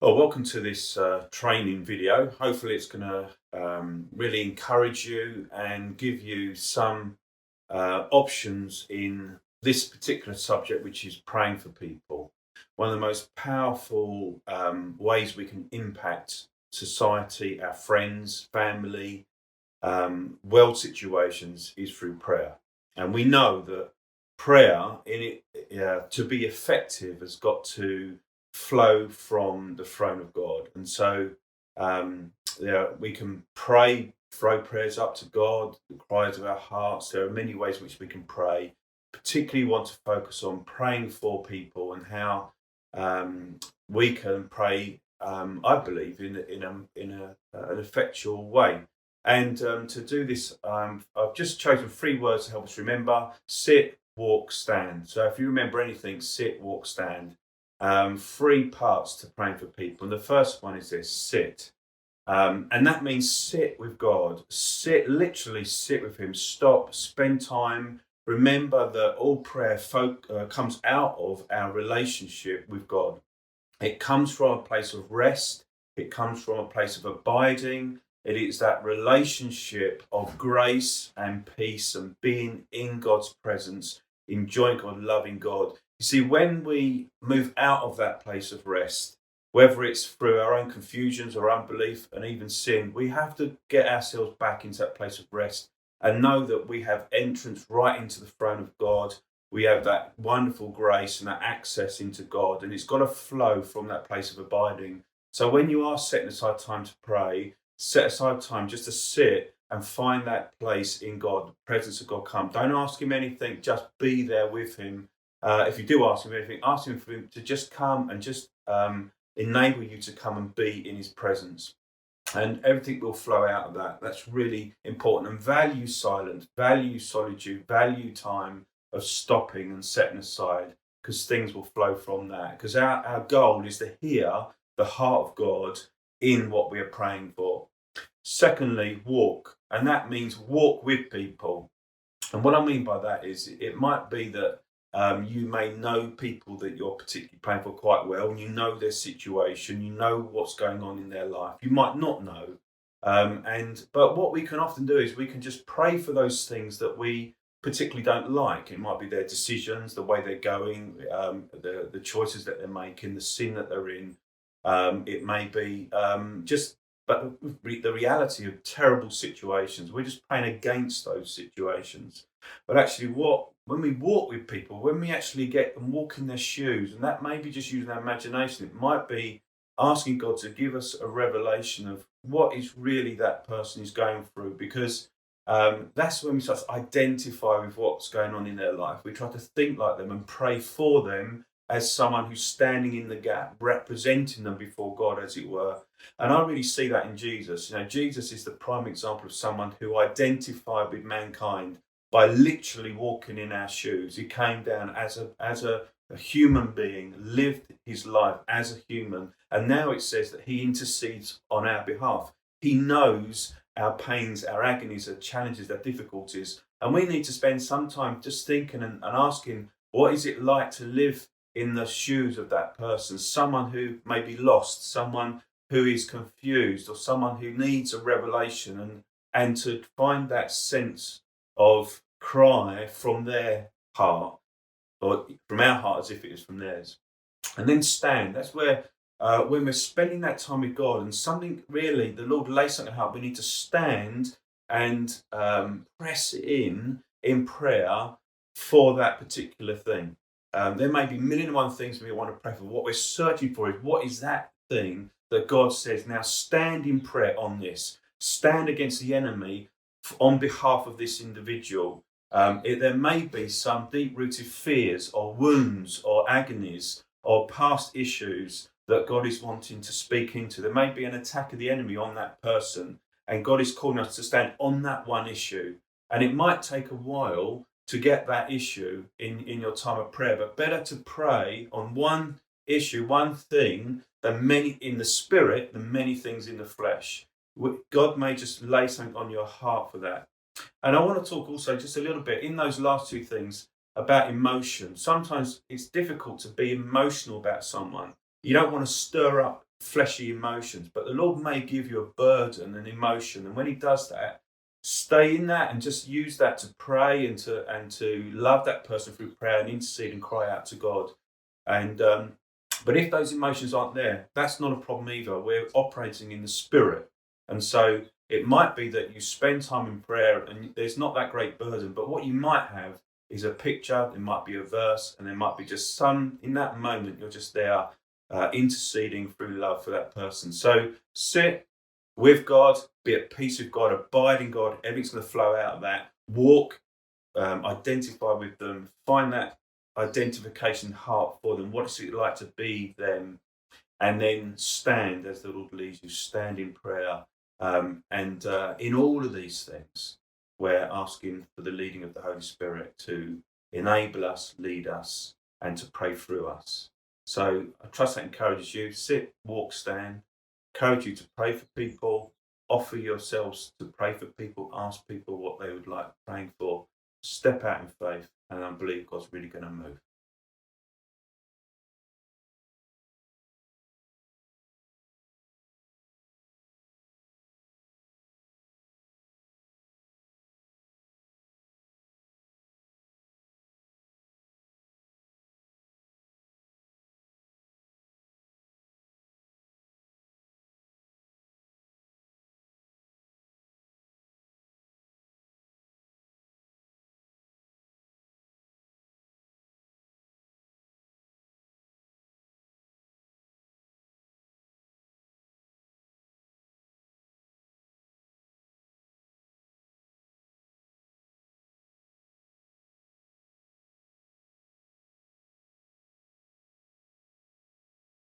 Well, welcome to this training video. Hopefully, it's going to really encourage you and give you some options in this particular subject, which is praying for people. One of the most powerful ways we can impact society, our friends, family, world situations is through prayer. And we know that prayer, to be effective, has got to flow from the throne of God. And so we can pray, throw prayers up to God, the cries of our hearts. There are many ways in which we can pray. Particularly want to focus on praying for people and how we can pray, I believe, in an effectual way. And to do this, I've just chosen 3 words to help us remember: sit, walk, stand. So if you remember anything, sit, walk, stand. 3 parts to praying for people. And the first one is this: sit. And that means sit with God. Sit, literally sit with Him. Stop, spend time. Remember that all prayer comes out of our relationship with God. It comes from a place of rest. It comes from a place of abiding. It is that relationship of grace and peace and being in God's presence, enjoying God, loving God. You see, when we move out of that place of rest, whether it's through our own confusions or unbelief and even sin, we have to get ourselves back into that place of rest and know that we have entrance right into the throne of God. We have that wonderful grace and that access into God, and it's got to flow from that place of abiding. So when you are setting aside time to pray, set aside time just to sit and find that place in God, the presence of God come. Don't ask Him anything, just be there with Him. If you do ask Him anything, ask Him for Him to just come and just enable you to come and be in His presence. And everything will flow out of that. That's really important. And value silence, value solitude, value time of stopping and setting aside, because things will flow from that. Because our goal is to hear the heart of God in what we are praying for. Secondly, walk. And that means walk with people. And what I mean by that is it might be that you may know people that you're particularly praying for quite well, and you know their situation, you know what's going on in their life. You might not know. But what we can often do is we can just pray for those things that we particularly don't like. It might be their decisions, the way they're going, the choices that they're making, the sin that they're in. It may be but the reality of terrible situations. We're just praying against those situations. But actually, when we walk with people, when we actually get and walk in their shoes, and that may be just using our imagination, it might be asking God to give us a revelation of what is really that person is going through, because that's when we start to identify with what's going on in their life. We try to think like them and pray for them as someone who's standing in the gap, representing them before God, as it were. And I really see that in Jesus. You know, Jesus is the prime example of someone who identified with mankind by literally walking in our shoes. He came down as a human being, lived his life as a human, and now it says that he intercedes on our behalf. He knows our pains, our agonies, our challenges, our difficulties, and we need to spend some time just thinking and asking, what is it like to live in the shoes of that person? Someone who may be lost, someone who is confused, or someone who needs a revelation, and to find that sense of cry from their heart, or from our heart as if it is from theirs. And then stand. That's where when we're spending that time with God and something really, the Lord lays something on our heart, we need to stand and press in prayer for that particular thing. There may be a million and one things we want to pray for. What we're searching for is, what is that thing that God says, now stand in prayer on this. Stand against the enemy on behalf of this individual. There may be some deep-rooted fears or wounds or agonies or past issues that God is wanting to speak into. There may be an attack of the enemy on that person, and God is calling us to stand on that one issue. And it might take a while to get that issue in your time of prayer, but better to pray on one issue, one thing, than many in the spirit than many things in the flesh. God may just lay something on your heart for that. And I want to talk also just a little bit in those last 2 things about emotion. Sometimes it's difficult to be emotional about someone. You don't want to stir up fleshy emotions, but the Lord may give you a burden, an emotion, and when He does that, stay in that and just use that to pray and to love that person through prayer and intercede and cry out to God. And but if those emotions aren't there, that's not a problem either. We're operating in the Spirit, and so it might be that you spend time in prayer and there's not that great burden, but what you might have is a picture, there might be a verse, and there might be just some, in that moment, you're just there interceding through love for that person. So sit with God, be at peace with God, abide in God, everything's going to flow out of that. Walk, identify with them, find that identification heart for them. What is it like to be them? And then stand as the Lord leads you, stand in prayer. And in all of these things, we're asking for the leading of the Holy Spirit to enable us, lead us, and to pray through us. So I trust that encourages you. Sit, walk, stand. Encourage you to pray for people, offer yourselves to pray for people, ask people what they would like praying for. Step out in faith, and I believe God's really going to move.